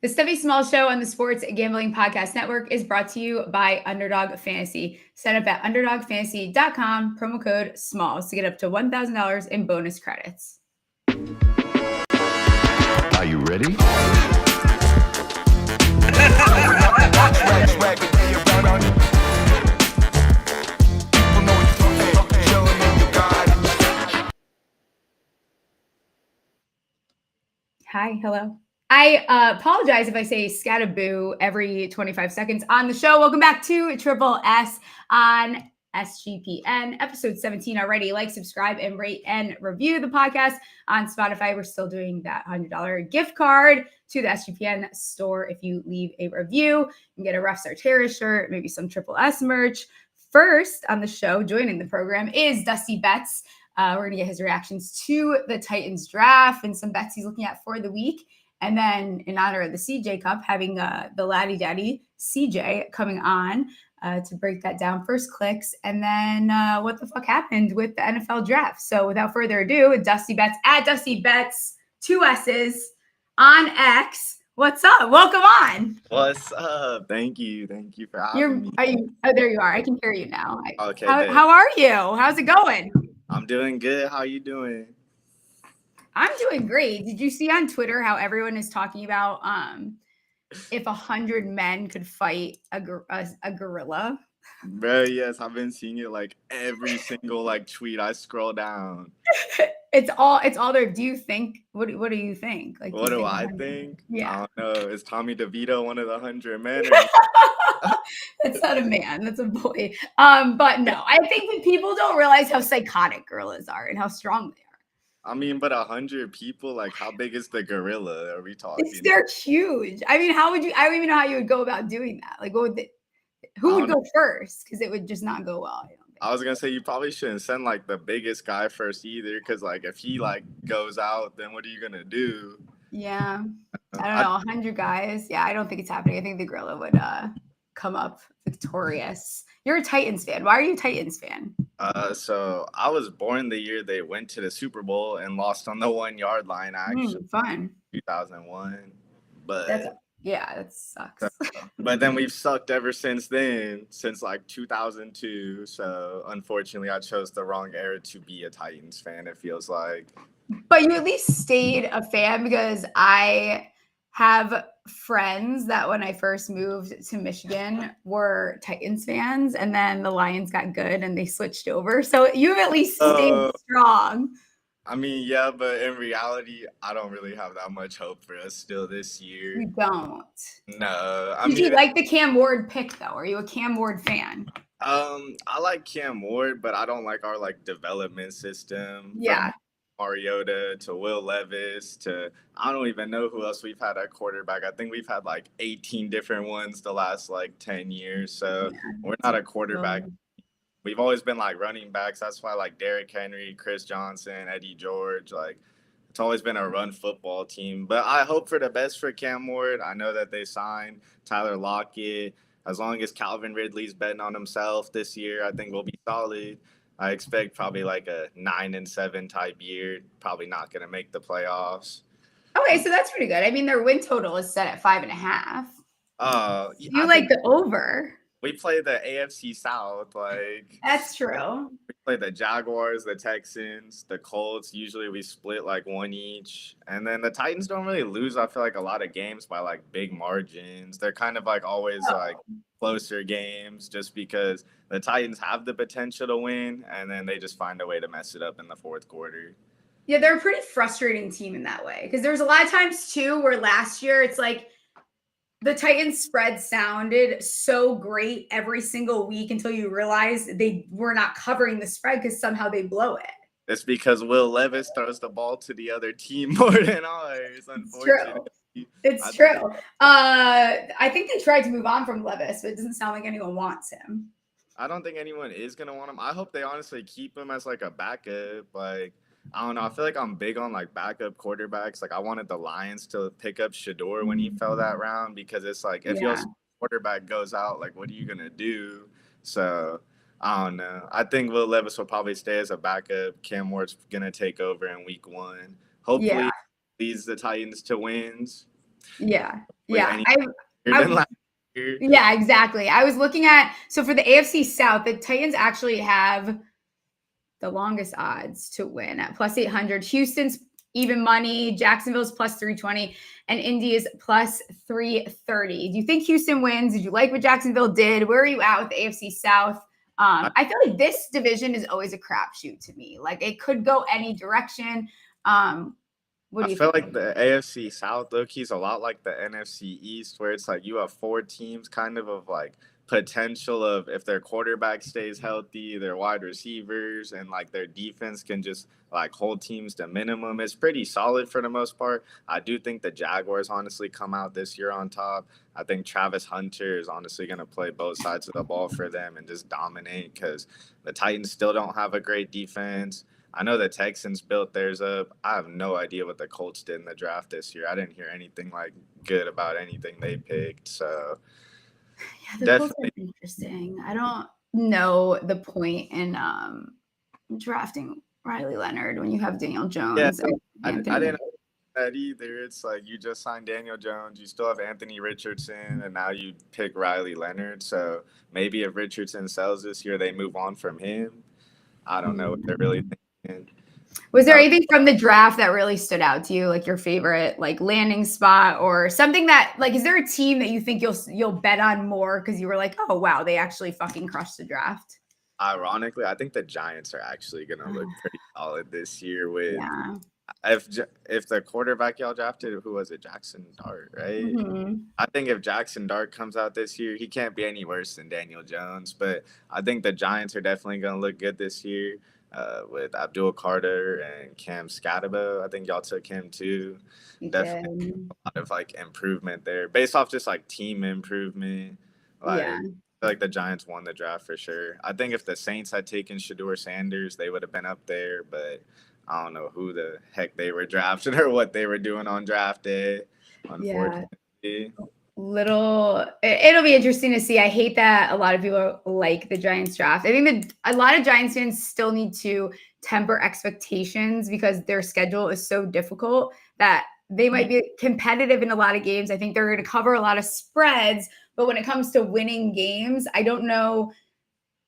The Stephie Smalls Show on the Sports Gambling Podcast Network is brought to you by Underdog Fantasy. Sign up at underdogfantasy.com, promo code SMALLS to get up to $1,000 in bonus credits. Are you ready? Hi, hello. I apologize if I say scataboo every 25 seconds on the show. Welcome back to Triple S on SGPN, episode 17 already. Like, subscribe, and rate and review the podcast on Spotify. We're still doing that $100 gift card to the SGPN store. If you leave a review, you can get a Rough Sartera shirt, maybe some Triple S merch. First on the show, joining the program, is DustyBetss. We're going to get his reactions to the Titans draft and some bets he's looking at for the week. And then in honor of the CJ Cup, having the laddie daddy CJ coming on to break that down, first clicks, and then what the fuck happened with the NFL draft. So without further ado, DustyBetss at DustyBetss, 2 S's on X. What's up? Welcome on. What's up? Thank you for having me. Oh, there you are. I can hear you now. Okay. How are you? How's it going? I'm doing good. How you doing? I'm doing great. Did you see on Twitter how everyone is talking about if 100 men could fight a gorilla? Bro, yes, I've been seeing it like every single like tweet I scroll down. It's all there. Do you think? What do you think? Like, what do I think? Yeah. I don't know. Is Tommy DeVito one of the 100 men? That's not a man. That's a boy. But no, I think that people don't realize how psychotic gorillas are and how strong they are. I mean, but 100 people, like, how big is the gorilla? Are we talking? They're huge. I mean, how would you? I don't even know how you would go about doing that. Like, who would go first? Because it would just not go well. I was gonna say you probably shouldn't send like the biggest guy first either, because like if he like goes out, then what are you gonna do? Yeah, I don't know. 100 guys. Yeah, I don't think it's happening. I think the gorilla would come up victorious. You're a Titans fan. Why are you a Titans fan? So I was born the year they went to the Super Bowl and lost on the 1 yard line. Actually, fun. 2001, but that sucks. But then we've sucked ever since then, since like 2002. So unfortunately, I chose the wrong era to be a Titans fan. It feels like. But you at least stayed a fan, because I have friends that when I first moved to Michigan were Titans fans, and then the Lions got good and they switched over. So you've at least stayed strong. I mean, yeah, but in reality, I don't really have that much hope for us still this year. You don't? No. Did you like the Cam Ward pick, though? Are you a Cam Ward fan? I like Cam Ward, but I don't like our like development system. Yeah. Mariota to Will Levis to I don't even know who else we've had at quarterback. I think we've had like 18 different ones the last like 10 years. So we're not a quarterback. We've always been like running backs. That's why like Derrick Henry, Chris Johnson, Eddie George, like it's always been a run football team. But I hope for the best for Cam Ward. I know that they signed Tyler Lockett. As long as Calvin Ridley's betting on himself this year, I think we'll be solid. I expect probably like a 9-7 type year. Probably not going to make the playoffs. Okay, so that's pretty good. I mean, their win total is set at 5.5. You like the over. We play the AFC South, like that's true. We play the Jaguars, the Texans, the Colts. Usually we split like one each. And then the Titans don't really lose, I feel like, a lot of games by like big margins. They're kind of like always like closer games, just because the Titans have the potential to win, and then they just find a way to mess it up in the fourth quarter. Yeah, they're a pretty frustrating team in that way, because there's a lot of times too where last year it's like the Titans spread sounded so great every single week until you realize they were not covering the spread because somehow they blow it. It's because Will Levis throws the ball to the other team more than ours, unfortunately. It's true. I think they tried to move on from Levis, but it doesn't sound like anyone wants him. I don't think anyone is going to want him. I hope they honestly keep him as like a backup. Like, I don't know. I feel like I'm big on like backup quarterbacks. Like I wanted the Lions to pick up Shador when he fell that round, because it's like if your quarterback goes out, like what are you gonna do? So I don't know. I think Will Levis will probably stay as a backup. Cam Ward's gonna take over in week 1. Hopefully leads the Titans to wins. Yeah. With Yeah. any than I last year. yeah, exactly. I was looking at, so for the AFC South, the Titans actually have the longest odds to win at plus 800. Houston's even money, Jacksonville's plus 320, and Indy's plus 330. Do you think Houston wins? Did you like what Jacksonville did? Where are you at with the AFC South? I feel like this division is always a crapshoot to me. Like it could go any direction. What do I you feel think? like the AFC South, look, he's a lot like the NFC East, where it's like you have four teams kind of like potential of if their quarterback stays healthy, their wide receivers, and like their defense can just like hold teams to minimum. It's pretty solid for the most part. I do think the Jaguars honestly come out this year on top. I think Travis Hunter is honestly going to play both sides of the ball for them and just dominate because the Titans still don't have a great defense. I know the Texans built theirs up. I have no idea what the Colts did in the draft this year. I didn't hear anything like good about anything they picked. So Yeah, the Colts definitely. are interesting. I don't know the point in drafting Riley Leonard when you have Daniel Yeah, Jones and I Anthony. didn't know that either. It's like you just signed Daniel Jones, you still have Anthony Richardson, and now you pick Riley Leonard. So maybe if Richardson sells this year, they move on from him. I don't know what they're really thinking. Was there anything from the draft that really stood out to you, like your favorite like landing spot or something that like is there a team that you think you'll bet on more because you were like, oh wow, they actually fucking crushed the draft? Ironically, I think the Giants are actually going to look pretty solid this year with Yeah. if the quarterback y'all drafted, who was it? Jackson Dart, right? Mm-hmm. I think if Jackson Dart comes out this year, he can't be any worse than Daniel Jones. But I think the Giants are definitely going to look good this year with Abdul Carter and Cam Scatabo. I think y'all took him too. Definitely a lot of like improvement there based off just like team improvement. Like, Yeah. I feel like the Giants won the draft for sure. I think if the Saints had taken Shador Sanders, they would have been up there. But I don't know who the heck they were drafting or what they were doing on draft day, unfortunately. Yeah. It'll be interesting to see. I hate that a lot of people like the Giants draft. I think that a lot of Giants fans still need to temper expectations because their schedule is so difficult that they might be competitive in a lot of games. I think they're going to cover a lot of spreads, but when it comes to winning games, I don't know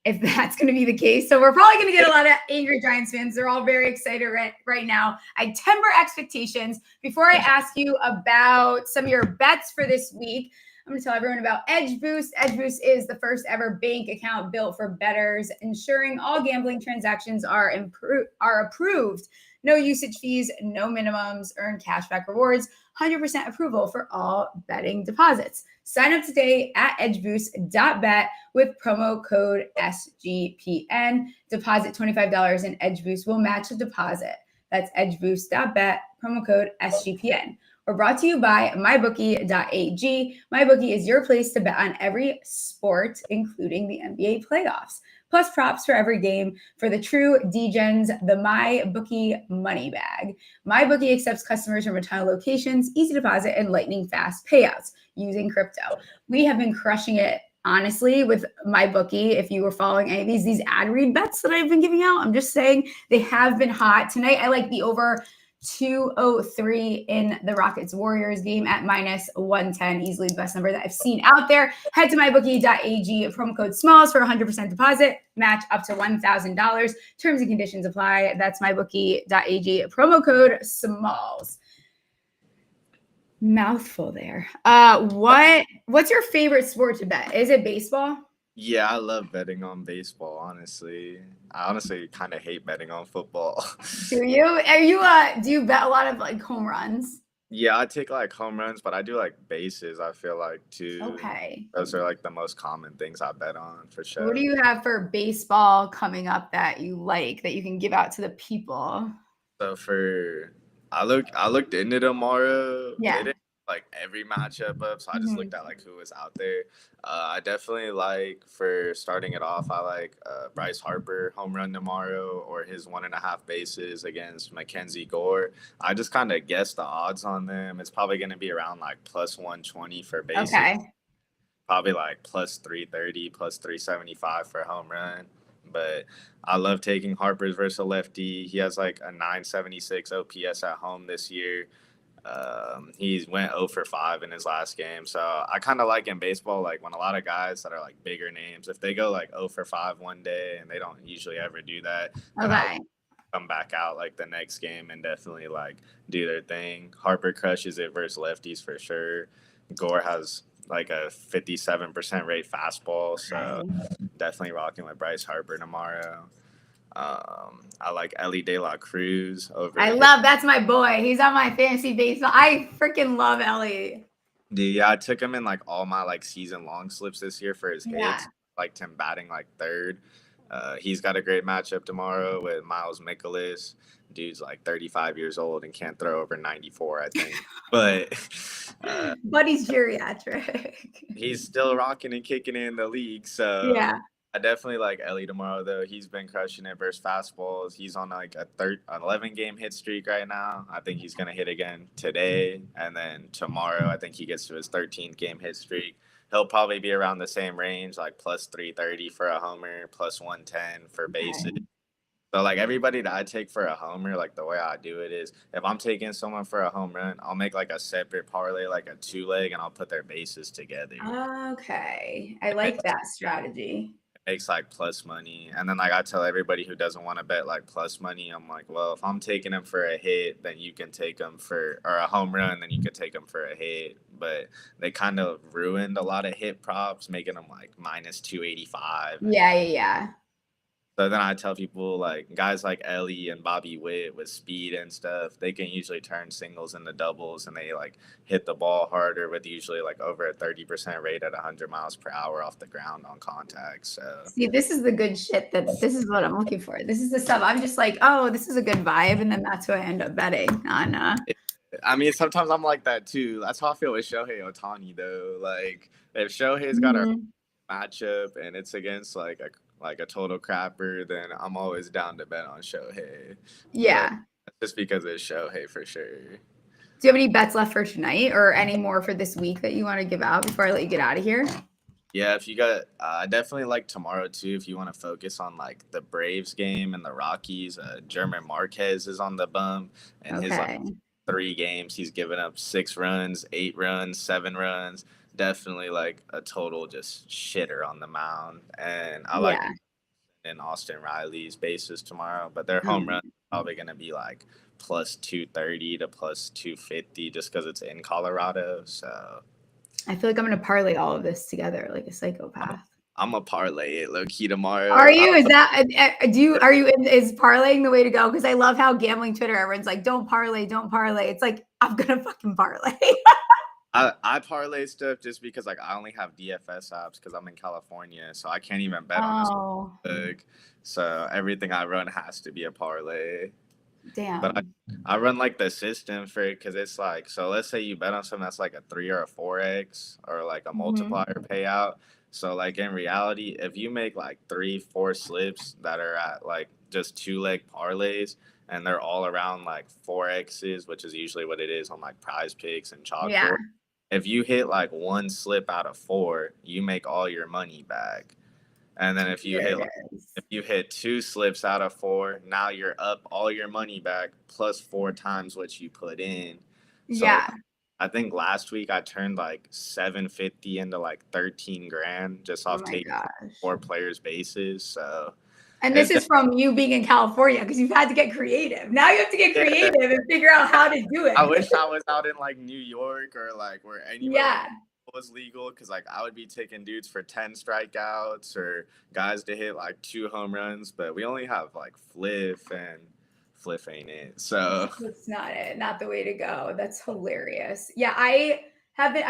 if that's going to be the case. So we're probably going to get a lot of angry Giants fans. They're all very excited right now. I temper expectations. Before I ask you about some of your bets for this week, I'm going to tell everyone about Edge Boost. Edge Boost is the first ever bank account built for bettors, ensuring all gambling transactions are approved. No usage fees, no minimums, earn cashback rewards, 100% approval for all betting deposits. Sign up today at edgeboost.bet with promo code SGPN. Deposit $25 and Edge Boost will match the deposit. That's edgeboost.bet, promo code SGPN. We're brought to you by mybookie.ag. MyBookie is your place to bet on every sport, including the NBA playoffs. Plus props for every game for the true DGens, the MyBookie money bag. MyBookie accepts customers from a ton of locations, easy deposit, and lightning fast payouts using crypto. We have been crushing it, honestly, with MyBookie. If you were following any of these ad read bets that I've been giving out, I'm just saying they have been hot. Tonight, I like the over 203 in the Rockets Warriors game at minus 110, easily the best number that I've seen out there. Head to mybookie.ag, promo code SMALLS for 100% deposit, match up to $1,000. Terms and conditions apply. That's mybookie.ag, promo code SMALLS. Mouthful there. What's your favorite sport to bet? Is it baseball? Yeah, I love betting on baseball, honestly. I honestly kind of hate betting on football. Do you? Do you bet a lot of like home runs? Yeah, I take like home runs, but I do like bases, I feel like too. Okay. Those are like the most common things I bet on for sure. What do you have for baseball coming up that you like that you can give out to the people? So I looked into tomorrow. Yeah. They didn't like every matchup up, so I just looked at like who was out there. I definitely like for starting it off. I like Bryce Harper home run tomorrow or his 1.5 bases against Mackenzie Gore. I just kind of guessed the odds on them. It's probably going to be around like plus 120 for bases. Okay. Probably like plus 330, plus 375 for home run. But I love taking Harper's versus a lefty. He has like a 976 OPS at home this year. He went 0 for 5 in his last game. So I kind of like in baseball, like when a lot of guys that are like bigger names, if they go like 0 for 5 one day and they don't usually ever do that, then I'll come back out like the next game and definitely like do their thing. Harper crushes it versus lefties for sure. Gore has like a 57% rate fastball. So definitely rocking with Bryce Harper tomorrow. I like Ellie De La Cruz over. That's my boy. He's on my fantasy baseball. I freaking love Ellie. Dude, yeah, I took him in like all my like season long slips this year for his hits. Liked him batting like third. He's got a great matchup tomorrow with Miles Mikolas. Dude's like 35 years old and can't throw over 94, I think. But he's geriatric. He's still rocking and kicking in the league. So yeah. I definitely like Ellie tomorrow, though. He's been crushing it versus fastballs. He's on like an 11-game hit streak right now. I think he's going to hit again today. And then tomorrow, I think he gets to his 13th game hit streak. He'll probably be around the same range, like plus 330 for a homer, plus 110 for bases. So, like, everybody that I take for a homer, like, the way I do it is if I'm taking someone for a home run, I'll make, like, a separate parlay, like a 2-leg, and I'll put their bases together. Okay. I like that strategy. Makes like plus money. And then like I tell everybody who doesn't want to bet like plus money, I'm like, well, if I'm taking them for a hit, then you can take them for, or a home run, then you can take them for a hit. But they kind of ruined a lot of hit props, making them like minus 285. Yeah. So then I tell people like guys like Ellie and Bobby Witt with speed and stuff, they can usually turn singles into doubles, and they like hit the ball harder with usually like over a 30% rate at 100 miles per hour off the ground on contact. So see, this is the good shit. This is what I'm looking for. This is the stuff I'm just like, oh, this is a good vibe, and then that's who I end up betting on. I mean, sometimes I'm like that too. That's how I feel with Shohei Ohtani though. Like if Shohei's got a matchup and it's against like a total crapper, then I'm always down to bet on Shohei. Yeah. But just because it's Shohei for sure. Do you have any bets left for tonight or any more for this week that you want to give out before I let you get out of here? Yeah, if you got, I definitely like tomorrow too. If you want to focus on like the Braves game and the Rockies, German Marquez is on the bump, and his like 3 games, he's given up 6 runs, 8 runs, 7 runs. Definitely like a total just shitter on the mound. And I like in Austin Riley's bases tomorrow, but their home run is probably going to be like plus 230 to plus 250 just because it's in Colorado. So I feel like I'm going to parlay all of this together like a psychopath. I'm a parlay it low key tomorrow. Are you? Is parlaying the way to go? Because I love how gambling Twitter, everyone's like, don't parlay. It's like, I'm going to fucking parlay. I parlay stuff just because like I only have DFS apps because I'm in California, so I can't even bet on this book. So everything I run has to be a parlay. Damn. But I run like the system for it because it's like, so let's say you bet on something that's like a 3 or a 4x or like a multiplier payout. So like in reality, if you make like 3-4 slips that are at like just 2-leg parlays and they're all around like 4x's, which is usually what it is on like Prize Picks and Chalkboard. If you hit like 1 slip out of 4, you make all your money back. And then if you hit 2 slips out of 4, now you're up all your money back plus 4 times what you put in. So I think last week I turned like $750 into like 13 grand just off taking 4 players' bases. So. And this is from you being in California because you've had to get creative. Now you have to get creative and figure out how to do it. I wish I was out in like New York or like where anywhere was legal, because like I would be taking dudes for 10 strikeouts or guys to hit like 2 home runs, but we only have like Fliff, and Fliff ain't it. So it's not it. Not the way to go. That's hilarious. Yeah, I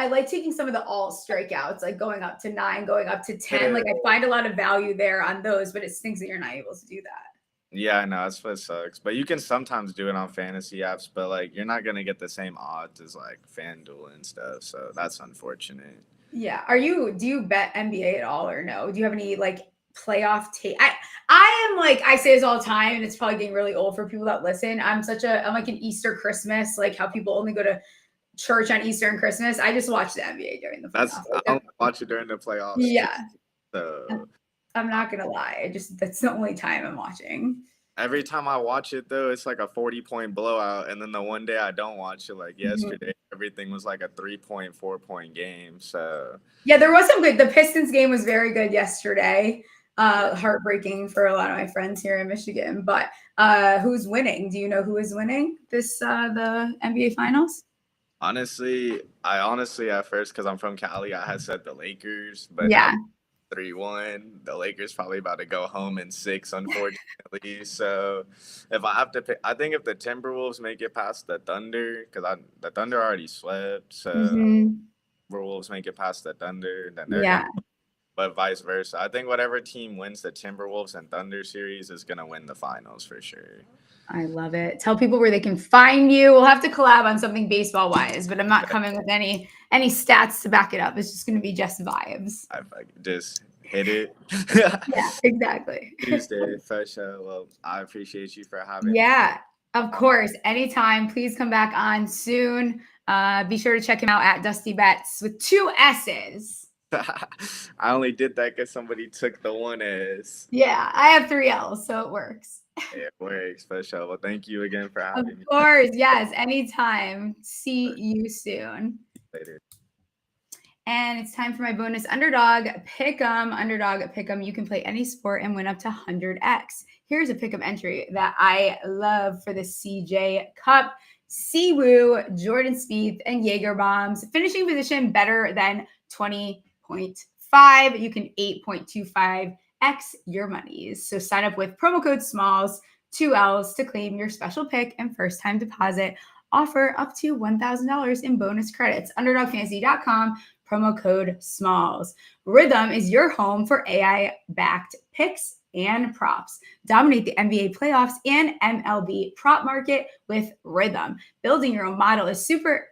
like taking some of the alt strikeouts, like going up to 9, going up to 10. Like I find a lot of value there on those, but it stinks that you're not able to do that. Yeah, I know, that's what sucks. But you can sometimes do it on fantasy apps, but like you're not gonna get the same odds as like FanDuel and stuff. So that's unfortunate. Yeah. Do you bet NBA at all or no? Do you have any like playoff tape? I am like, I say this all the time, and it's probably getting really old for people that listen. I'm like an Easter Christmas, like how people only go to church on Easter and Christmas. I just watch the NBA during the playoffs. I don't watch it during the playoffs. Yeah. So I'm not gonna lie. That's the only time I'm watching. Every time I watch it, though, it's like a 40-point blowout. And then the one day I don't watch it, like yesterday, everything was like a 3-point, 4-point game. So, yeah, there was some good. The Pistons game was very good yesterday. Heartbreaking for a lot of my friends here in Michigan. But who's winning? Do you know who is winning this the NBA Finals? honestly, at first, because I'm from Cali, I had said the Lakers. But now Yeah. 3-1. The Lakers probably about to go home in 6, unfortunately. So if I have to pick, I think if the Timberwolves make it past the Thunder, because the Thunder already swept, so Timberwolves make it past the Thunder, then they're gonna. But vice versa. I think whatever team wins the Timberwolves and Thunder series is gonna win the finals for sure. I love it. Tell people where they can find you. We'll have to collab on something baseball wise, but I'm not coming with any stats to back it up. It's just going to be just vibes. I just hit it. Yeah, exactly. Tuesday, for sure. Well, I appreciate you for having me. Yeah, of course. Anytime. Please come back on soon. Be sure to check him out at DustyBetss with 2 S's. I only did that because somebody took the 1 S. Yeah, I have 3 L's, so it works. It works, for sure. Well, thank you again for having me. Of course, yes, anytime. See you soon. Later. And it's time for my bonus underdog pick'em. Underdog pick'em. You can play any sport and win up to 100x. Here's a pick'em entry that I love for the CJ Cup. Siwoo, Jordan Spieth, and Jaeger bombs. Finishing position better than 20.5. You can 8.25x your monies. So sign up with promo code SMALLS, 2 L's, to claim your special pick and first time deposit. Offer up to $1,000 in bonus credits. UnderdogFantasy.com, promo code SMALLS. Rhythm is your home for AI-backed picks and props. Dominate the NBA playoffs and MLB prop market with Rhythm. Building your own model is super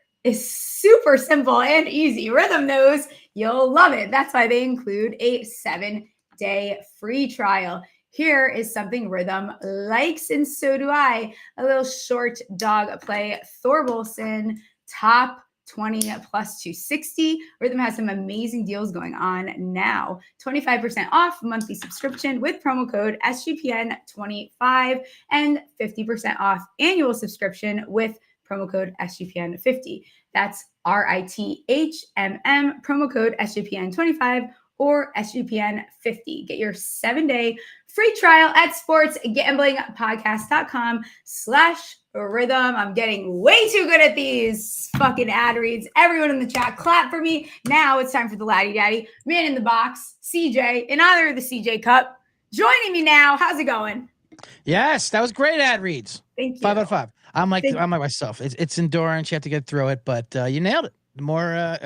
simple and easy. Rhythm knows you'll love it. That's why they include a 7-day free trial. Here is something Rhythm likes, and so do I. A little short dog play. Thorbolson, top 20 plus 260. Rhythm has some amazing deals going on now. 25% off monthly subscription with promo code SGPN25 and 50% off annual subscription with promo code SGPN50. That's RITHMM, promo code SGPN25 or SGPN50. Get your 7-day free trial at sportsgamblingpodcast.com/rhythm. I'm getting way too good at these fucking ad reads. Everyone in the chat, clap for me. Now it's time for the Laddie Daddy, man in the box, CJ, in honor of the CJ Cup. Joining me now. How's it going? Yes, that was great ad reads. Thank you. 5 out of 5. I'm like myself. It's endurance. You have to get through it, but you nailed it. The more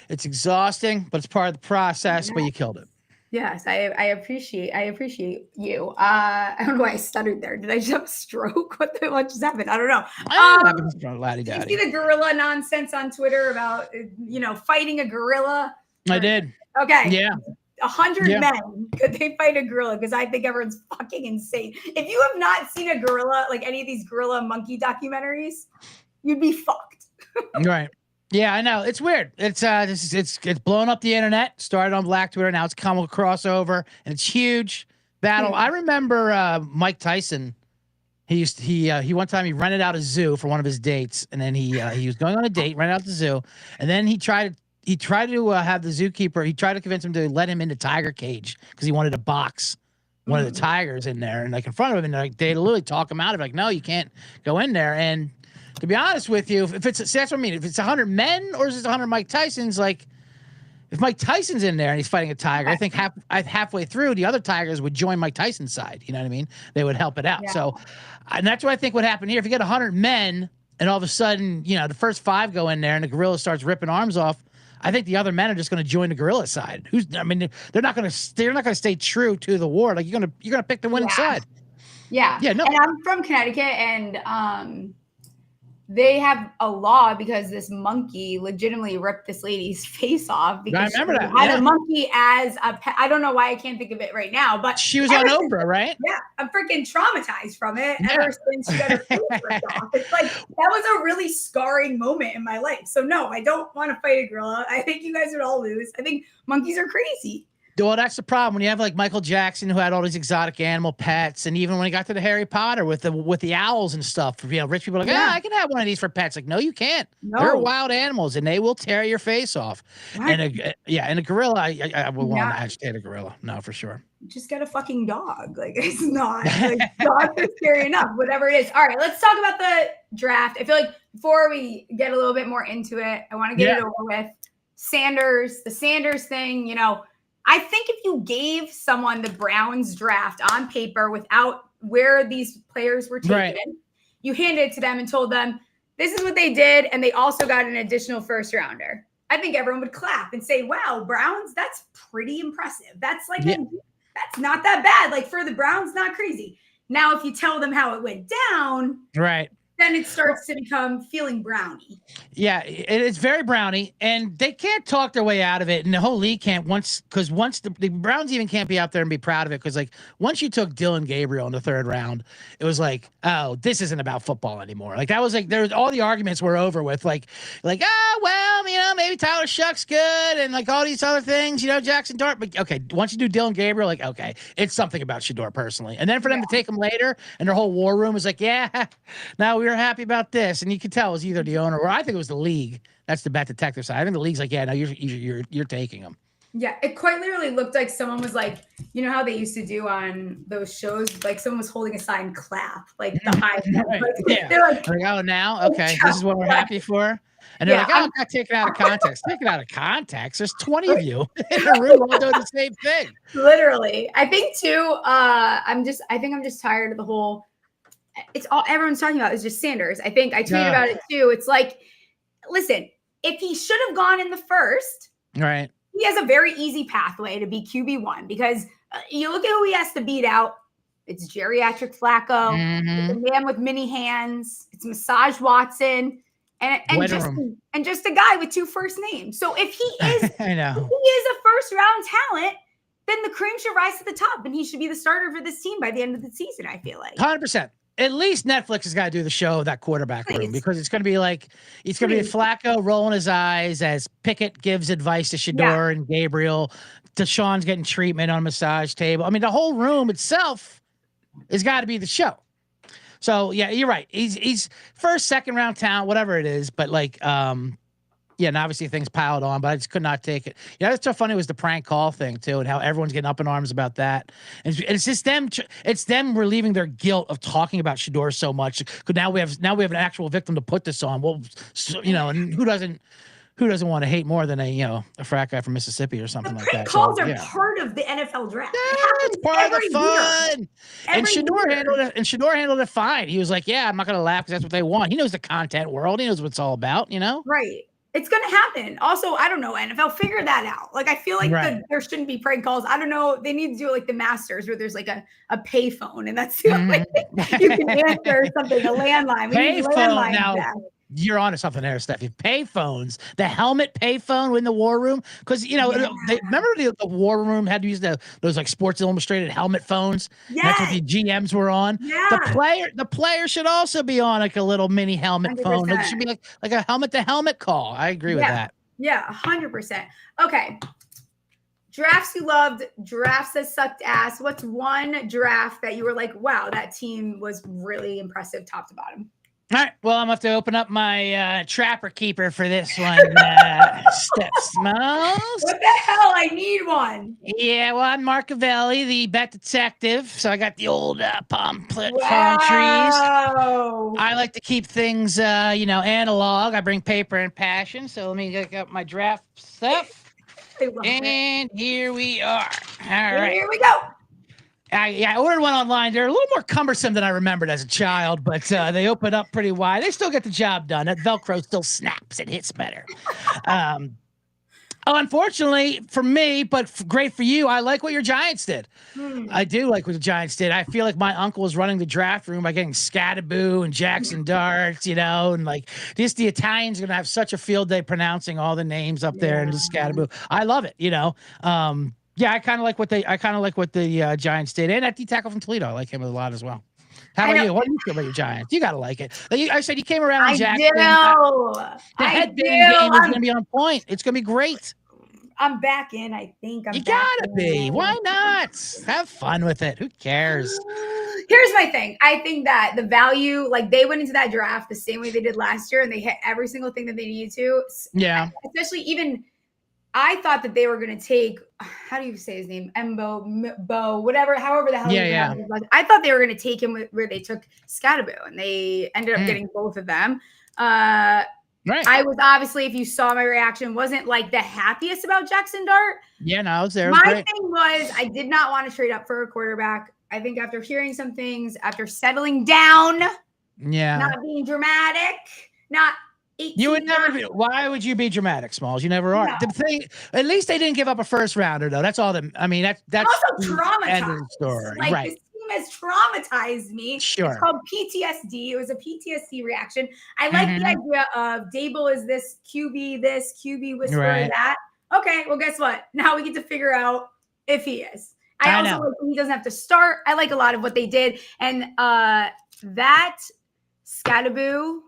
it's exhausting, but it's part of the process. But you killed it. Yes, I appreciate you. I don't know why I stuttered there. Did I just have a stroke? What just happened? I don't know. Laddie Did you see the gorilla nonsense on Twitter about fighting a gorilla? I did. Okay. Yeah. 100 men, could they fight a gorilla? Because I think everyone's fucking insane. If you have not seen a gorilla, like any of these gorilla monkey documentaries, you'd be fucked. Right. Yeah, I know. It's weird. It's blown up the internet. Started on Black Twitter. Now it's come a crossover, and it's huge battle. I remember Mike Tyson. He one time he rented out a zoo for one of his dates, and then he was going on a date, rented out the zoo, and then he tried to have the zookeeper. He tried to convince him to let him into tiger cage because he wanted to box one of the tigers in there, and like in front of him, and like they literally talk him out of it, like, no, you can't go in there. And to be honest with you, if it's that's what I mean. If it's 100 men or is it 100 Mike Tysons, like if Mike Tyson's in there and he's fighting a tiger, I think halfway through the other tigers would join Mike Tyson's side. You know what I mean? They would help it out. Yeah. So, and that's what I think would happen here. If you get 100 men and all of a sudden, the first 5 go in there and the gorilla starts ripping arms off, I think the other men are just going to join the gorilla side. They're not going to stay true to the war. Like you're going to pick the winning side. Yeah. Yeah. No. And I'm from Connecticut, and they have a law because this monkey legitimately ripped this lady's face off because I remember she had a monkey as a pet. I don't know why I can't think of it right now, but she was on Oprah, right? Yeah, I'm freaking traumatized from it ever since she got her face ripped off. It's like that was a really scarring moment in my life. So no, I don't want to fight a gorilla. I think you guys would all lose. I think monkeys are crazy. Well, that's the problem when you have like Michael Jackson, who had all these exotic animal pets, and even when he got to the Harry Potter with the owls and stuff, rich people are like, I can have one of these for pets. Like, no, you can't. No. They're wild animals, and they will tear your face off. Right. And a gorilla, I would want to agitate a gorilla. No, for sure. Just get a fucking dog. Like, it's not like dogs are scary enough. Whatever it is. All right, let's talk about the draft. I feel like before we get a little bit more into it, I want to get it over with. The Sanders thing. You know, I think if you gave someone the Browns draft on paper without where these players were taken, you handed it to them and told them this is what they did, and they also got an additional first rounder. I think everyone would clap and say, "Wow, Browns, that's pretty impressive. That's like that's not that bad. Like for the Browns, not crazy." Now, if you tell them how it went down, then it starts to become feeling brownie. Yeah, it's very brownie, and they can't talk their way out of it, and the whole league can't once the Browns even can't be out there and be proud of it because like once you took Dylan Gabriel in the 3rd round, it was like, oh, this isn't about football anymore. Like that was like there was all the arguments were over with like well, you know, maybe Tyler Shuck's good and like all these other things, you know, Jackson Dart, but okay, once you do Dylan Gabriel, like okay, it's something about Shador personally, and then for them to take him later and their whole war room was like, now we were happy about this, and you could tell it was either the owner or I think it was the league. That's the bet detective side. I think the league's like, no, you're taking them. Yeah, it quite literally looked like someone was like, you know how they used to do on those shows, like someone was holding a sign, clap, like the high. They're like, oh, now okay, this is what we're happy for. And they're like, I'm not taking it out of context. Take it out of context. There's 20 of you in a room all doing the same thing. Literally. I think too, I'm just tired of the whole, it's all everyone's talking about is just Sanders. I think I tweeted about it too. It's like, listen, if he should have gone in the first, right, he has a very easy pathway to be QB1 because you look at who he has to beat out. It's geriatric Flacco, it's a man with mini hands, it's Massage Watson, and just a guy with 2 first names. So if he is, I know, if he is a first round talent, then the cream should rise to the top, and he should be the starter for this team by the end of the season. I feel like 100%. At least Netflix has got to do the show of that quarterback room because it's going to be like it's going to be Flacco rolling his eyes as Pickett gives advice to Shador and Gabriel. Deshaun's getting treatment on a massage table. I mean, the whole room itself has got to be the show. So yeah, you're right. He's first, 2nd round talent, whatever it is. But like, and obviously things piled on, but I just could not take it. Yeah, that's so funny was the prank call thing too, and how everyone's getting up in arms about that. And it's just them. It's them relieving their guilt of talking about Shador so much. Because now we have an actual victim to put this on. Well, you know, and who doesn't want to hate more than a frat guy from Mississippi or something like that? Calls are part of the NFL draft. It's part of the fun. And Shador handled it fine. He was like, I'm not going to laugh because that's what they want. He knows the content world. He knows what it's all about. You know, right. It's going to happen. Also, I don't know, NFL, figure that out. Like, I feel like there shouldn't be prank calls. I don't know. They need to do like the Masters where there's like a pay phone, and that's the only thing you can answer something, a landline. Pay phone now. You're onto something there, Stephie. Payphones, the helmet payphone in the war room, because remember the war room had to use those like Sports Illustrated helmet phones. That's what the GMs were on. The player should also be on like a little mini helmet 100%. Phone. It should be like a helmet to helmet call. I agree with that. Yeah, 100%. Okay. Drafts you loved, drafts that sucked ass. What's one draft that you were like, wow, that team was really impressive top to bottom? All right. Well, I'm going to have to open up my Trapper Keeper for this one, Stephie Smalls. What the hell? I need one. Yeah, well, I'm Marcavelli, the bet detective. So I got the old palm trees. I like to keep things, analog. I bring paper and passion. So let me get up my draft stuff. And here we are. All right. Here we go. I ordered one online. They're a little more cumbersome than I remembered as a child, but they open up pretty wide. They still get the job done. That Velcro still snaps. It hits better. Unfortunately for me, but great for you, I like what your Giants did. I do like what the Giants did. I feel like my uncle was running the draft room by getting Scatterboo and Jackson Darts, and like the Italians are going to have such a field day pronouncing all the names up there and the Scatterboo. I love it, I kind of like what the Giants did, and that D tackle from Toledo, I like him a lot as well. How about you? What do you feel about your Giants? You got to like it. I said you came around on Jackson. The headband game is going to be on point. It's going to be great. I'm back in. I think I'm. You back gotta be. in. Why not? Have fun with it. Who cares? Here's my thing. I think that the value, like they went into that draft the same way they did last year, and they hit every single thing that they needed to. Yeah. Especially even, I thought that they were going to take, how do you say his name? Bo, whatever, however the hell. Yeah. I thought they were going to take him where they took Scatterboo, and they ended up getting both of them. Right. I was obviously, if you saw my reaction, wasn't like the happiest about Jackson Dart. Yeah, no, I was there. My thing was, I did not want to trade up for a quarterback. I think after hearing some things, after settling down, not being dramatic, not 18. You would never be. Why would you be dramatic, Smalls? You never are. No. The thing, at least they didn't give up a first rounder, though. That's all that. I mean, that's also traumatized. End of the story. Like, right. This team has traumatized me. Sure. It's called PTSD. It was a PTSD reaction. I like the idea of Dable is this, QB whisperer that. Okay, well, guess what? Now we get to figure out if he is. I also like he doesn't have to start. I like a lot of what they did. And that Scatterboo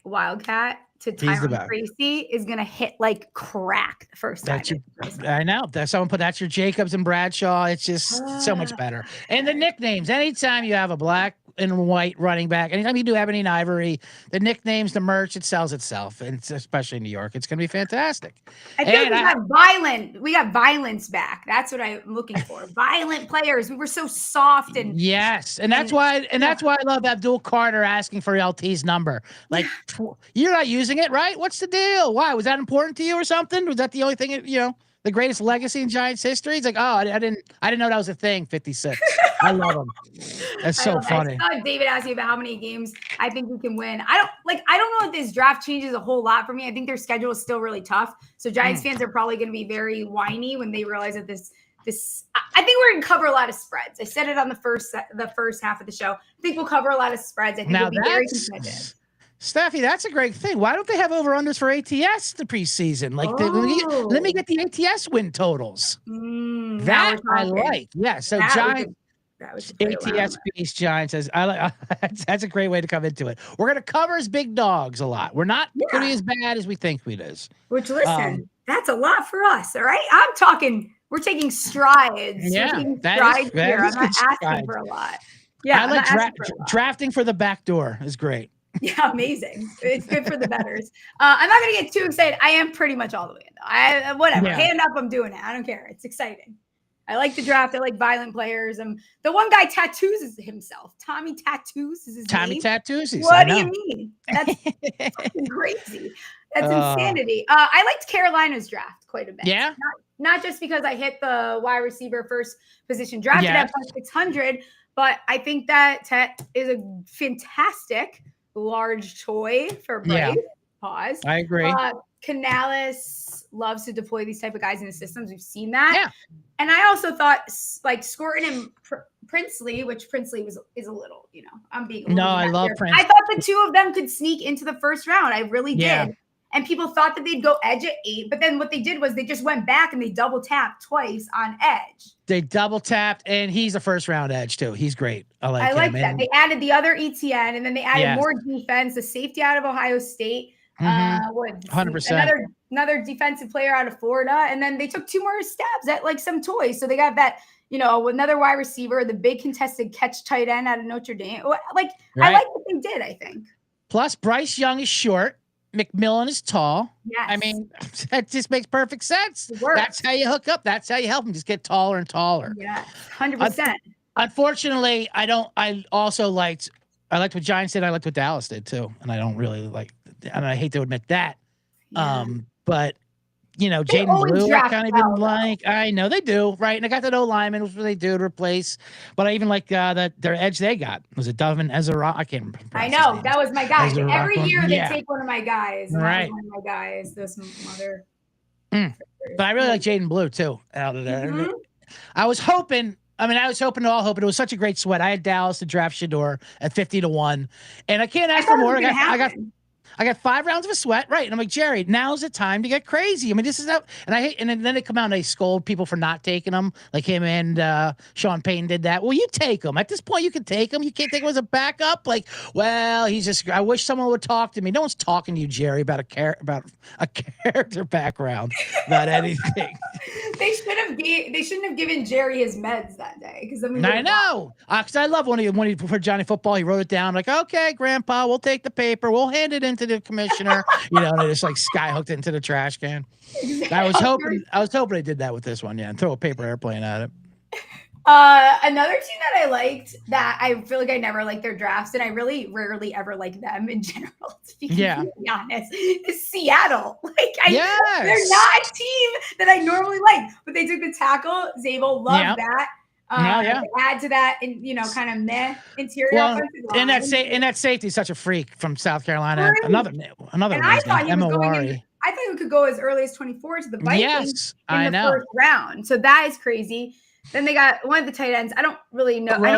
Wildcat to Tyron Tracy is going to hit like crack the first time. I know. Someone put that's your Jacobs and Bradshaw. It's just so much better. And the nicknames. Anytime you have a black and white running back, anytime you do Ebony and Ivory, the nicknames, the merch, it sells itself. And it's, especially in New York, it's going to be fantastic. I feel like we got violence back. That's what I'm looking for. Violent players. We were so soft and yes. And that's why I love Abdul Carter asking for LT's number. Like, you're not using it, right? What's the deal? Why? Was that important to you or something? Was that the only thing, the greatest legacy in Giants history? It's like, oh, I didn't know that was a thing. 56. I love him. That's so funny. I saw David ask you about how many games I think we can win. I don't know if this draft changes a whole lot for me. I think their schedule is still really tough. So Giants fans are probably going to be very whiny when they realize that this. I think we're going to cover a lot of spreads. I said it on the first half of the show. I think we'll cover a lot of spreads. I think we'll be very competitive. Steffi, that's a great thing. Why don't they have over-unders for ATS the preseason? Like, let me get the ATS win totals. That I like. Yeah, so Giants, ATS beast Giants. I like. That's a great way to come into it. We're going to cover as big dogs a lot. We're not going to be as bad as we think it is. Which, listen, that's a lot for us, all right? I'm talking, we're taking strides. Yeah, here. I'm not asking for a lot. Yeah, I like drafting for the back door is great. Yeah, amazing. It's good for the bettors. I'm not going to get too excited. I am pretty much all the way in, though. Whatever. Yeah. Hand up, I'm doing it. I don't care. It's exciting. I like the draft. I like violent players. The one guy tattoos himself. Tommy Tattoos is his name. Tommy Tattoos. What do you mean? That's crazy. That's insanity. I liked Carolina's draft quite a bit. Yeah. Not just because I hit the wide receiver first position drafted at +600, but I think that Tet is a fantastic large toy for Bryce. Yeah. Pause. I agree. Canales loves to deploy these type of guys in the systems. We've seen that. Yeah. And I also thought like Scorton and Princely, which Princely is a little, I'm being a little I love Prince. I thought the two of them could sneak into the first round. I really did. And people thought that they'd go edge at 8, but then what they did was they just went back and they double tapped twice on edge. They double tapped, and he's a first round edge too. He's great. I like that. They added the other ETN, and then they added more defense. The safety out of Ohio State, 100%. Another defensive player out of Florida, and then they took 2 more stabs at like some toys. So they got that, another wide receiver, the big contested catch tight end out of Notre Dame. I like what they did. I think. Plus, Bryce Young is short. McMillan is tall. Yes. I mean, that just makes perfect sense. That's how you hook up. That's how you help them just get taller and taller. Yeah, 100%. Unfortunately, I liked what Giants did. I liked what Dallas did too. And I don't really like, and I hate to admit that. Yeah. But Jaden Blue, I kind of even like. I know they do, right? And I got that O-lineman, which they do to replace. But I even like their edge they got. Was it Dovin Ezra? I can't remember. I know that was my guy. Every year they take one of my guys. Right. One of my guys. This mother. But I really like Jaden Blue too. Out of there, I was hoping. It was such a great sweat. I had Dallas to draft Shador at 50-1, and I can't ask for more. I I got 5 rounds of a sweat, right? And I'm like, Jerry, now's the time to get crazy. I mean, this is out, and I hate, and then they come out and they scold people for not taking them, like him and Sean Payton did that. Well, you take them. At this point, you can take them. You can't take him as a backup. Like, well, he's just. I wish someone would talk to me. No one's talking to you, Jerry, about a character background, about anything. They shouldn't have given Jerry his meds that day because I know, because I love when he for Johnny Football, he wrote it down like, okay, Grandpa, we'll take the paper, we'll hand it into the commissioner, and they just like skyhooked it into the trash can. Exactly. I was hoping they did that with this one, and throw a paper airplane at it. Another team that I liked that I feel like I never liked their drafts, and I really rarely ever like them in general, to be completely honest, is Seattle. They're not a team that I normally like, but they took the tackle. Zabel, love that. Add to that, and kind of meh interior. Well, and that safety is such a freak from South Carolina. Right. Another. And I thought he was going I thought he could go as early as 24 to the Vikings in the first round. So that is crazy. Then they got one of the tight ends. I don't really know. I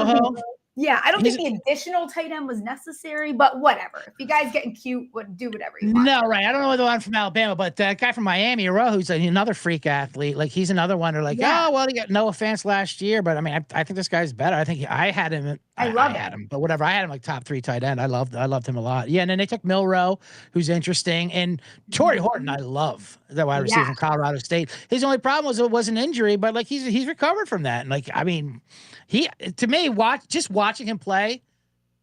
don't think the additional tight end was necessary, but whatever. If you guys getting cute, do whatever you want. No, right. I don't know the one from Alabama, but that guy from Miami, who's another freak athlete. Like, he's another one. They're like, oh, well, he got no offense last year, but I mean, I think this guy's better. I think I had him. I had him, but whatever. I had him like top 3 tight end. I loved him a lot. Yeah, and then they took Milroe, who's interesting, and Torrey Horton. I love that wide receiver from Colorado State. His only problem was an injury, but like he's recovered from that. And like, I mean, watching him play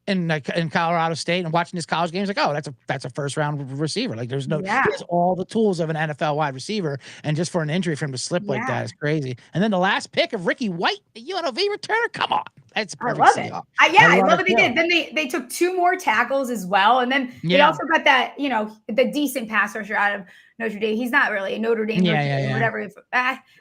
in Colorado State and watching his college games, like, oh, that's a first round receiver. Like, there's he has all the tools of an NFL wide receiver, and just for an injury for him to slip like that is crazy. And then the last pick of Ricky White, the UNLV returner, come on, that's perfect. I love it. I love what they did. Then they took 2 more tackles as well, and then they also got that the decent pass rusher out of Notre Dame. He's not really a Notre Dame, whatever.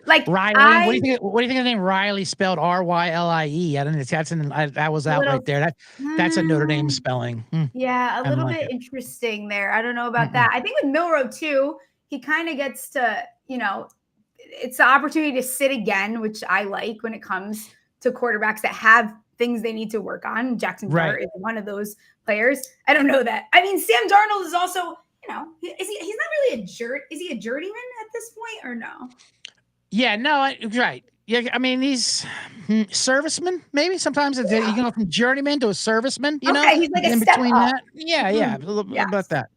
Like Riley. What do you think of the name Riley, spelled Ryle? I don't know. That was out right there. That's a Notre Dame spelling. Yeah, a little bit interesting there. I don't know about that. I think with Milroe too, he kind of gets to, it's the opportunity to sit again, which I like when it comes to quarterbacks that have things they need to work on. Jackson Dart is one of those players. I don't know that. I mean, Sam Darnold is also, he's not really a jerk. Is he a journeyman at this point or no? Yeah, no, right. Yeah, I mean, he's serviceman, maybe. Sometimes you can go from journeyman to a serviceman, he's like in between that. Yeah, a little bit about that.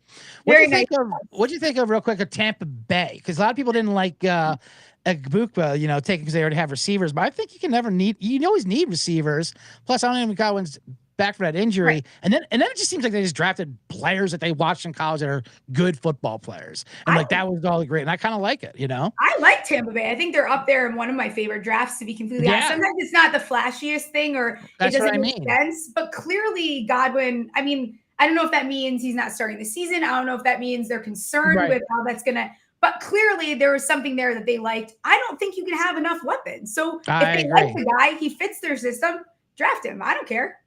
What do you think of real quick of Tampa Bay? Because a lot of people didn't like Agbukba, taking because they already have receivers. But I think you always need receivers. Plus, I don't even Godwin's back from that injury, right. and then it just seems like they just drafted players that they watched in college that are good football players, and that was all great, and I kind of like it. I like Tampa Bay. I think they're up there in one of my favorite drafts, to be completely honest. Sometimes it's not the flashiest thing, or it doesn't make sense, but clearly Godwin. I mean, I don't know if that means he's not starting the season. I don't know if that means they're concerned with how that's gonna. But clearly there was something there that they liked. I don't think you can have enough weapons. So if they like the guy, he fits their system. Draft him. I don't care.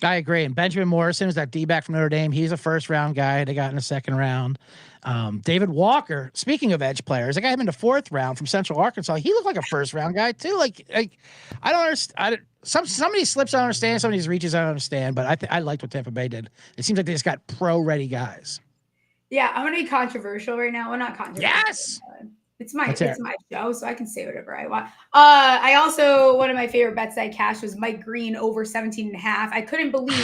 I agree. And Benjamin Morrison was that D-back from Notre Dame. He's a first-round guy they got in the second round. David Walker, speaking of edge players, I got him in the 4th round from Central Arkansas. He looked like a first-round guy, too. Like I don't understand. Some of these slips I don't understand. Some of these reaches I don't understand. But I liked what Tampa Bay did. It seems like they just got pro-ready guys. Yeah, I'm going to be controversial right now. Well, not controversial. Yes! It's my show, so I can say whatever I want. I also, one of my favorite bets that I cashed was Mike Green over 17.5. I couldn't believe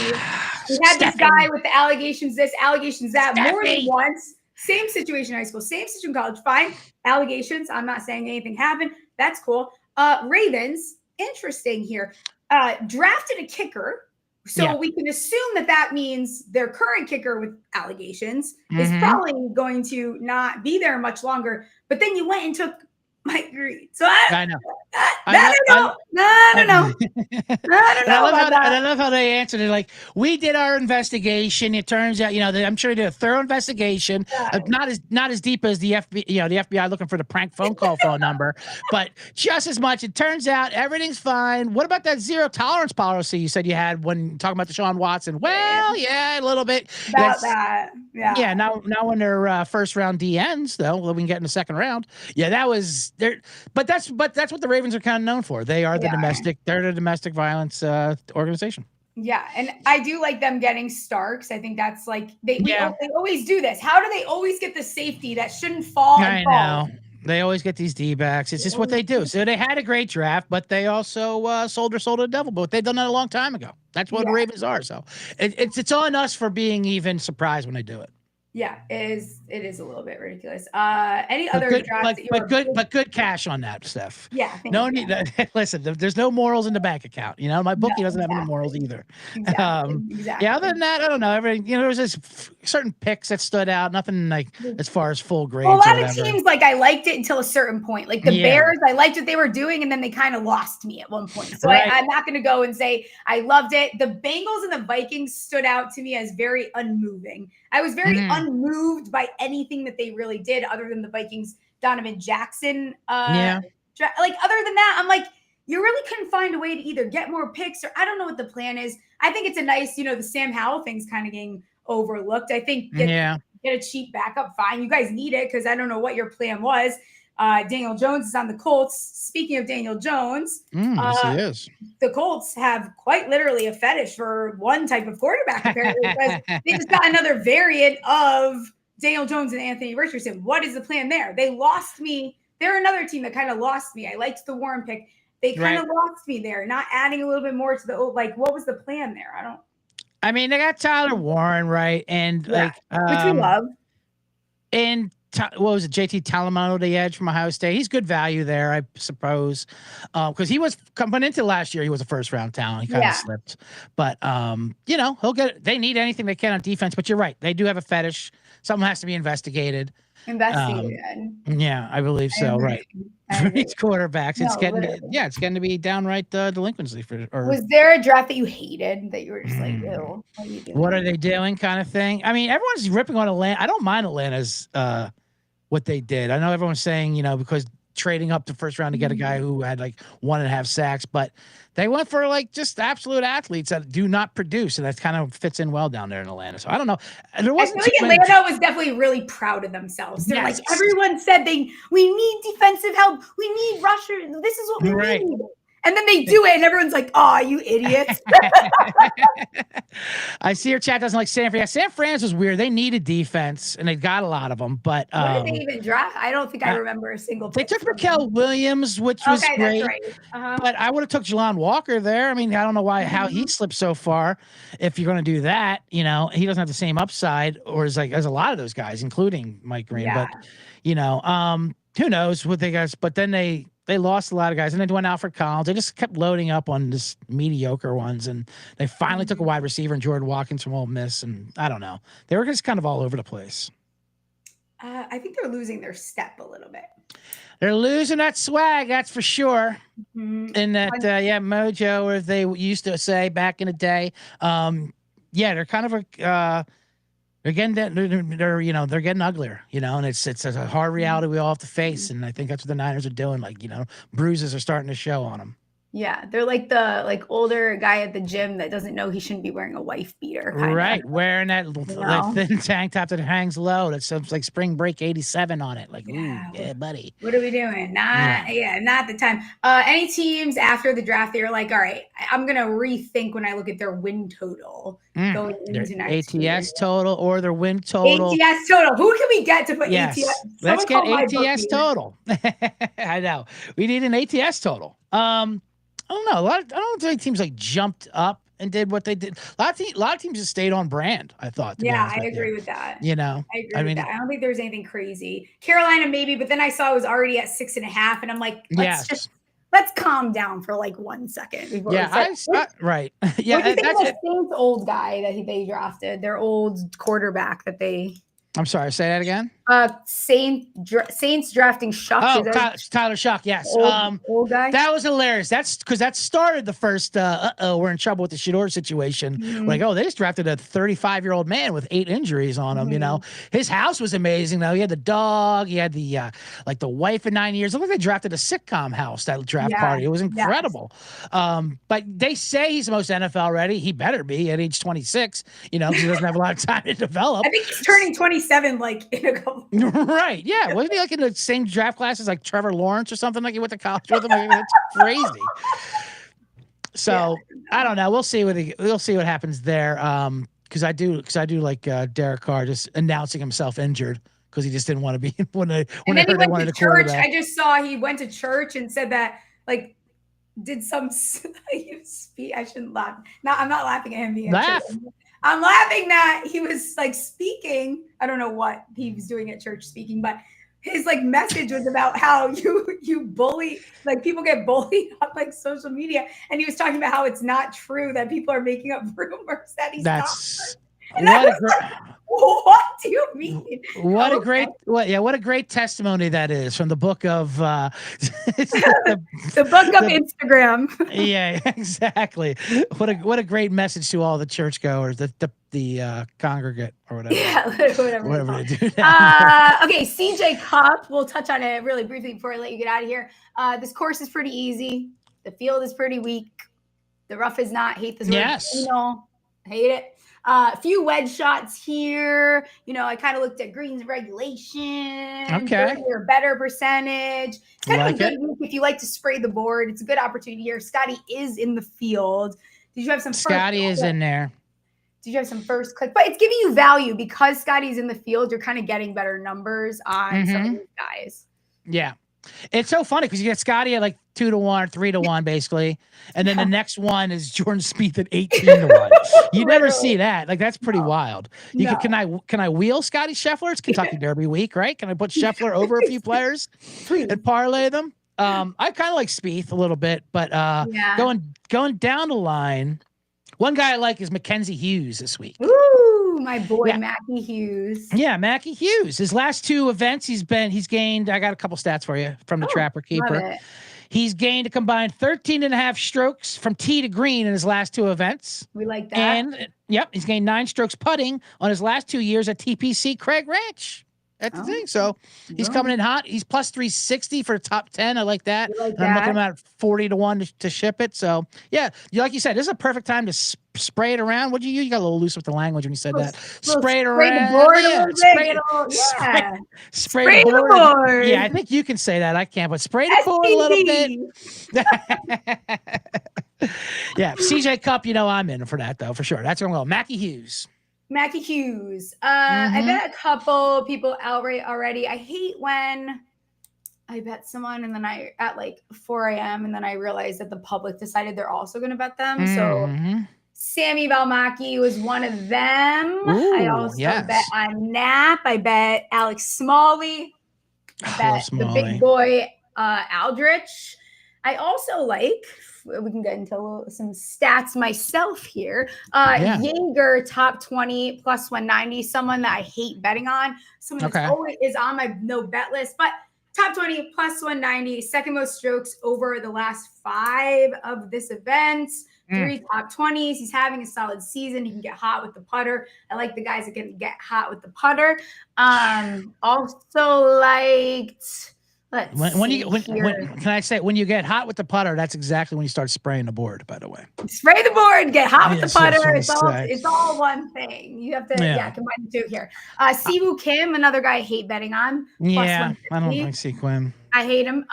we had this guy with the allegations this, allegations that, more than once. Same situation in high school, same situation in college. Fine. Allegations. I'm not saying anything happened. That's cool. Ravens, interesting here. Drafted a kicker. So we can assume that means their current kicker with allegations is probably going to not be there much longer. But then you went and took Mike Green. So I know. I don't know. I love how they answered it. Like, we did our investigation. It turns out, I'm sure they did a thorough investigation. Not as deep as the FBI, the FBI looking for the prank phone number, but just as much. It turns out everything's fine. What about that zero tolerance policy you said you had when talking about Deshaun Watson? Well, a little bit about that. Yeah. Yeah. Now when their first round D ends, though, we can get in the second round. Yeah, that was there. But that's what the Ravens are kind of known for. They are the domestic violence organization. Yeah, and I do like them getting Starks. I think that's like they always do this. How do they always get the safety that shouldn't fall and I fall? know. They always get these D-backs. It's just what they do. So they had a great draft, but they also sold their soul to the devil. But they've done that a long time ago. That's what the Ravens are. So it's on us for being even surprised when they do it. Yeah, it is a little bit ridiculous. Any other drafts but good cash on that, Steph. Yeah. No need. Listen, there's no morals in the bank account. You know, my bookie doesn't have any morals either. Exactly. Yeah. Other than that, I don't know. Everything. You know, there's just certain picks that stood out. Nothing like as far as full grades. Well, a lot of teams, like I liked it until a certain point. Like the Bears, I liked what they were doing, and then they kind of lost me at one point. So I'm not going to go and say I loved it. The Bengals and the Vikings stood out to me as very unmoving. I was very unmoved by anything that they really did other than the Vikings, Donovan Jackson. Like other than that, I'm like, you really couldn't find a way to either get more picks or I don't know what the plan is. I think it's a nice, the Sam Howell thing's kind of getting overlooked. I think get a cheap backup. Fine. You guys need it because I don't know what your plan was. Daniel Jones is on the Colts. Speaking of Daniel Jones, yes, he is. The Colts have quite literally a fetish for one type of quarterback, apparently, because they just got another variant of Daniel Jones and Anthony Richardson. What is the plan there? They lost me. They're another team that kind of lost me. I liked the Warren pick. They kind of lost me there, not adding a little bit more to the what was the plan there? I mean, they got Tyler Warren, right? And which we love. And what was it? JT Talamato, the edge from Ohio State. He's good value there, I suppose, because he was coming into last year. He was a first round talent. He kind of slipped, but he'll get it. They need anything they can on defense. But you're right, they do have a fetish. Something has to be investigated. Yeah, I believe so. Right. For these quarterbacks, it's getting to be downright delinquency Was there a draft that you hated that you were just like, ew, what are you doing? What are they doing? Kind of thing. I mean, everyone's ripping on Atlanta. I don't mind Atlanta's what they did. I know everyone's saying, because trading up to first round to get a guy who had like 1.5 sacks, but they went for like just absolute athletes that do not produce, and that kind of fits in well down there in Atlanta. So I don't know. There wasn't I feel like Atlanta was definitely really proud of themselves. They're like, everyone said we need defensive help, we need rushers. This is what we need. And then they do it, and everyone's like, "Oh, you idiots!" I see your chat doesn't like San Fran. Yeah, San Fran's was weird. They needed defense, and they got a lot of them. But what did they even draft? I don't think I remember a single. They took Raquel Williams, which was great. That's right. But I would have took Jelon Walker there. I mean, I don't know how he slipped so far. If you're going to do that, he doesn't have the same upside, or as a lot of those guys, including Mike Green. Yeah. But who knows what they guys? But then they lost a lot of guys, and they went Alfred Collins. They just kept loading up on this mediocre ones, and they finally took a wide receiver in Jordan Watkins from Ole Miss, and I don't know. They were just kind of all over the place. I think they're losing their step a little bit. They're losing that swag, that's for sure. And that, mojo, as they used to say back in the day. They're kind of they're getting they're getting uglier, and it's a hard reality we all have to face, and I think that's what the Niners are doing. Like, bruises are starting to show on them. Yeah, they're like the older guy at the gym that doesn't know he shouldn't be wearing a wife beater. Right, wearing that thin tank top that hangs low. That says like Spring Break '87 on it. Like, yeah, buddy. What are we doing? Not the time. Any teams after the draft, they're like, all right, I'm gonna rethink when I look at their win total going into next year. ATS total or their win total. ATS total. Who can we get to put ATS? Let's get ATS total. I know we need an ATS total. I don't know. I don't think teams like jumped up and did what they did. A lot of teams just stayed on brand, I thought. Yeah, I agree with that. I agree with that. I don't think there's anything crazy. Carolina maybe, but then I saw it was already at 6.5, and I'm like, let's calm down for like 1 second. Right. Yeah, what do you think of the Saints old guy that they drafted? Their old quarterback that they. I'm sorry. Say that again. Saints drafting Shuck. Oh, Tyler Shuck. Yes. Old guy. That was hilarious. That's because that started the first. We're in trouble with the Shador situation. Like, they just drafted a 35-year-old man with 8 injuries on him. His house was amazing though. He had the dog. He had the the wife in 9 years. It looked like they drafted a sitcom house. That draft party. It was incredible. Yes. But they say he's the most NFL ready. He better be at age 26. Because he doesn't have a lot of time to develop. I think he's turning 27 like in a couple. Right. Yeah. Wasn't he like in the same draft classes like Trevor Lawrence or something? Like he went to college with him? That's crazy. So I don't know. We'll see what happens there. Because I do like Derek Carr just announcing himself injured because he just didn't want to be when they heard they wanted a quarterback. I just saw he went to church and said that like did some speak. I shouldn't laugh. No, I'm not laughing at him being Laugh. I'm laughing that he was like speaking. I don't know what he was doing at church speaking, but his like message was about how you bully, like people get bullied on like social media, and he was talking about how it's not true that people are making up rumors that he's not. And what do you mean? What a great testimony that is from the book of the book of Instagram. Yeah, exactly. What a great message to all the churchgoers, the congregate or whatever. Yeah, whatever they do. Okay, CJ Cup. We'll touch on it really briefly before I let you get out of here. This course is pretty easy. The field is pretty weak. The rough is not. Hate this word. Yes. Hate it. A few wedge shots here. I kind of looked at greens regulation. Okay. Or better percentage. It's kind of a good week if you like to spray the board. It's a good opportunity here. Scotty is in the field. Did you have some? Scotty is in there. Did you have some first click? But it's giving you value because Scotty's in the field. You're kind of getting better numbers on some of these guys. Yeah. It's so funny because you get Scotty at like 2-1, 3-1, basically. And then the next one is Jordan Spieth at 18-1. You never see that. Like, that's pretty wild. Can I wheel Scotty Scheffler? It's Kentucky Derby week, right? Can I put Scheffler over a few players and parlay them? I kind of like Spieth a little bit, but going down the line, one guy I like is Mackenzie Hughes this week. Ooh, my boy, Mackie Hughes. Yeah, Mackie Hughes. His last two events, he's gained. I got a couple stats for you from the Trapper Keeper. He's gained a combined 13.5 strokes from tee to green in his last two events. We like that. And he's gained 9 strokes putting on his last 2 years at TPC Craig Ranch. That's the thing. So he's coming in hot. He's plus 360 for the top 10. I like that. I'm looking at 40-1 to ship it. So like you said, this is a perfect time to spray it around. What'd you use? You got a little loose with the language when you said that. Spray it around. Spray the board. Yeah, I think you can say that. I can't, but spray the board a little bit. Yeah, CJ Cup, I'm in for that though, for sure. That's what I'm going. Mackie Hughes. Mackie Hughes. I bet a couple people outright already. I hate when I bet someone and then at like 4 a.m. and then I realized that the public decided they're also going to bet them. So Sammy Valmaki was one of them. Ooh, I also bet on Knapp. I bet Alex Smalley. I bet the big boy Aldrich. I also like, we can get into some stats myself here. Jaeger top 20 plus 190, someone that I hate betting on, someone that's always is on my no bet list, but top 20 plus 190, second most strokes over the last 5 of this event. 3 top 20s. He's having a solid season. He can get hot with the putter. I like the guys that can get hot with the putter. Also liked. When you get hot with the putter, that's exactly when you start spraying the board, by the way. Spray the board, get hot with the putter. It's all one thing. You have to combine the two here. Siwoo Kim, another guy I hate betting on. Yeah, I don't like Sequim. I hate him.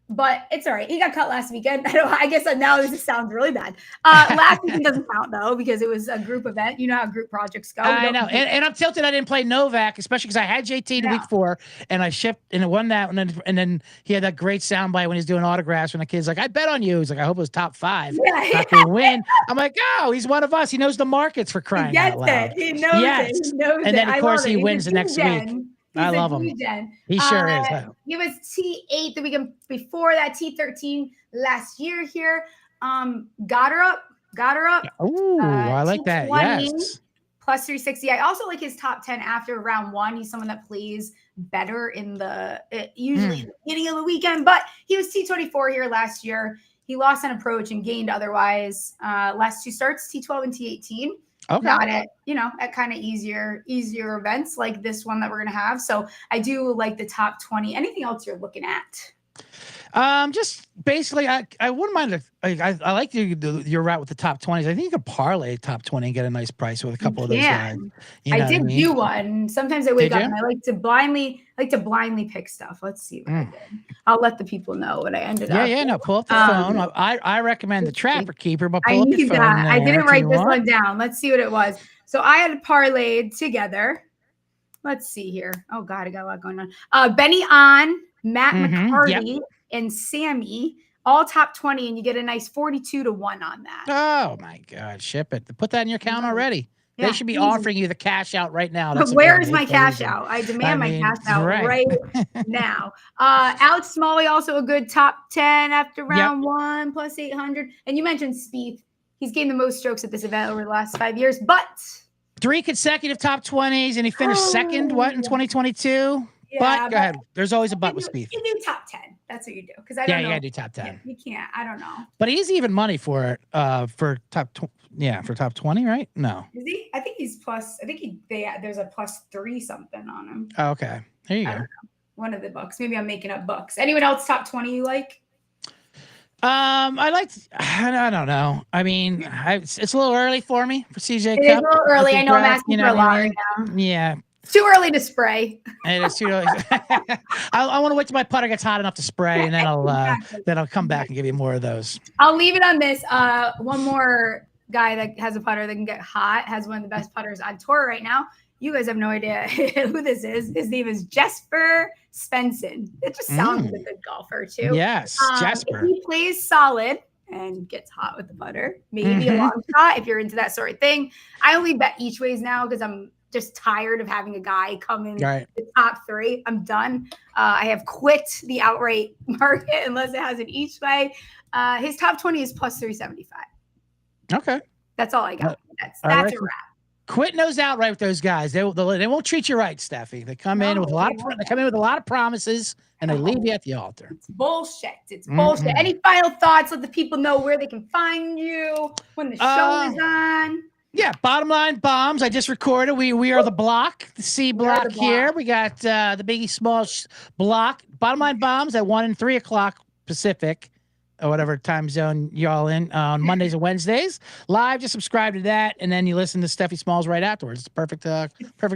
But it's all right. He got cut last weekend. I guess now this sounds really bad. Last weekend doesn't count though because it was a group event. You know how group projects go. I know, and I'm tilted. I didn't play Novak, especially because I had JT the week 4, and I shipped and won that, and then he had that great soundbite when he's doing autographs. When the kid's like, "I bet on you." He's like, "I hope it was top 5 after you win." I'm like, "Oh, he's one of us. He knows the markets for crying out loud." He knows it. He knows and then of course he it. wins the next week. I love him. He sure is. He was T8 the weekend before that, T13 last year here. Got her up. Ooh, I like that. Yes. Plus 360. I also like his top 10 after round 1. He's someone that plays better in usually in the beginning of the weekend, but he was T24 here last year. He lost an approach and gained otherwise. Last 2 starts, T12 and T18. Not at at kind of easier events like this one that we're gonna have. So I do like the top 20. Anything else you're looking at? Just basically, I wouldn't mind. I like your route with the top 20s. I think you could parlay top 20 and get a nice price with a couple of those guys. You know I did what I mean? do one. Sometimes I wake Did up you? and I like to blindly pick stuff. Let's see what I did. I'll let the people know what I ended up. Yeah, no, pull up the phone. I recommend the Trapper Keeper, but pull I up your need phone. that. I there didn't if write you this want. one down. Let's see what it was. So I had parlayed together. Let's see here. Oh God, I got a lot going on. Benny on, Matt McCarty, and Sammy, all top 20, and you get a nice 42 to 1 on that. Oh my God, ship it. Put that in your account already. Yeah, they should be offering you the cash out right now. Where is my cash out? I demand my cash out right now. Alex Smalley, also a good top 10 after round 1, plus 800. And you mentioned Spieth. He's gained the most strokes at this event over the last 5 years, but 3 consecutive top 20s, and he finished second, in 2022? Yeah, but go ahead. There's always a but with Spieth. You do top 10. That's what you do. Because I don't know. You gotta do top 10. You can't. I don't know. But he's even money for it. For top 20, right? No. Is he? I think he's plus. I think there's a plus 3 something on him. Oh, okay. There you go. One of the books. Maybe I'm making up books. Anyone else top 20 you like? I don't know. I mean, it's a little early for me for CJ Cup. It is a little early. I know I'm asking for a lot right now. Yeah. It's too early to spray. It is too early. I want to wait till my putter gets hot enough to spray, and then I'll come back and give you more of those. I'll leave it on this. One more guy that has a putter that can get hot, has one of the best putters on tour right now. You guys have no idea who this is. His name is Jesper Svensson. It just sounds like a good golfer too. Yes, Jesper. If he plays solid and gets hot with the putter, maybe a long shot if you're into that sort of thing. I only bet each ways now because I'm just tired of having a guy come in the top 3. I'm done. I have quit the outright market unless it has an each way. His top 20 is plus 375. Okay. That's all I got. That's a wrap. Quit those outright with those guys. They won't treat you right, Steffi. They come in with a lot of promises and they leave you at the altar. It's bullshit. It's bullshit. Any final thoughts? Let the people know where they can find you when the show is on. Yeah, Bottom Line Bombs. I just recorded. We are the block, the C block here. We got the Biggie Smalls block. Bottom Line Bombs at 1 and 3 o'clock Pacific, or whatever time zone y'all in, on Mondays and Wednesdays. Live, just subscribe to that, and then you listen to Stephie Smalls right afterwards. It's perfect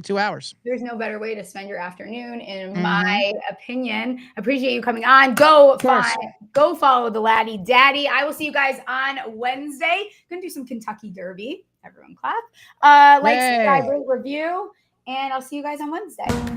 2 hours. There's no better way to spend your afternoon, in my opinion. Appreciate you coming on. Go follow the Laddie Daddy. I will see you guys on Wednesday. Gonna do some Kentucky Derby. Everyone clap. Like, subscribe, rate, review, and I'll see you guys on Wednesday.